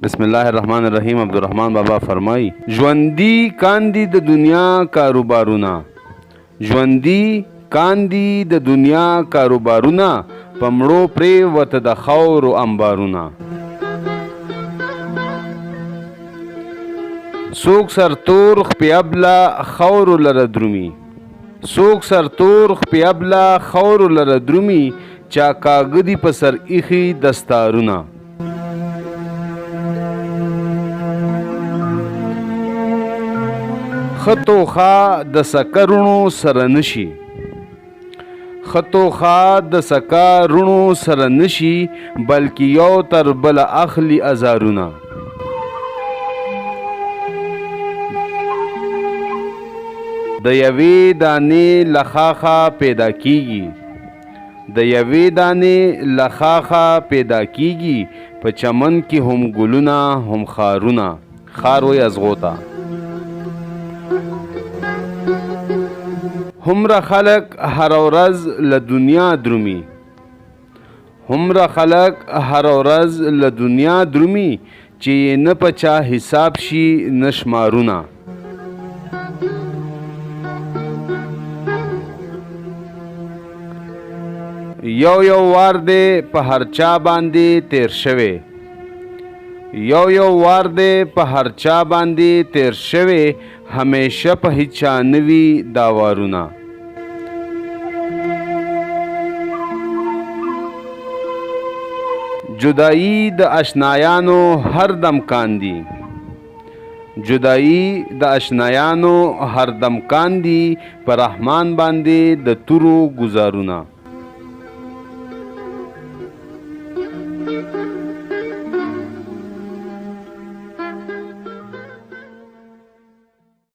बिस्मिल्लाहिर्रहमानिर्रहीम। अब्दुर्रहमान बाबा फरमाई, ژوندي کاندي د دنیا کاروبارونه، ژوندي کاندي د دنیا کاروبارونه، پمړو پرېوته د خاورو انبارونه. څوک سرتور خپې ابله خاورو لره درومي، څوک سرتور خپې ابله خاورو لره درومي، چا کاږه دي په سر ایښي دستارونه. خطوخا د سکرونو سره نشي، خطوخا د سکرونو سره نشي، بلکې یو تر بل اخلي ازارونه. د یوې دانې لخاخه پیدا کیږي، د یوې دانې لخاخه پیدا کیږي، په چمن کې هم ګلونه هم خارونه. خار وی ازغوتا. همره خلق هر ورځ له دنیا درومي، همره خلق هر ورځ له دنیا درومي، چې نه پچا حساب شي نشمارونه. یو یو وار دی په هر چا باندې تیر شوی، یو یو وار دی په هر چا باندې تیر شوی، همیشه په هیچا نوي داوارونه. جدائی د اشنایانو هر دم کاندي، جدائی د اشنایانو هر دم کاندي، پر رحمان باندې د تورو گزارونه.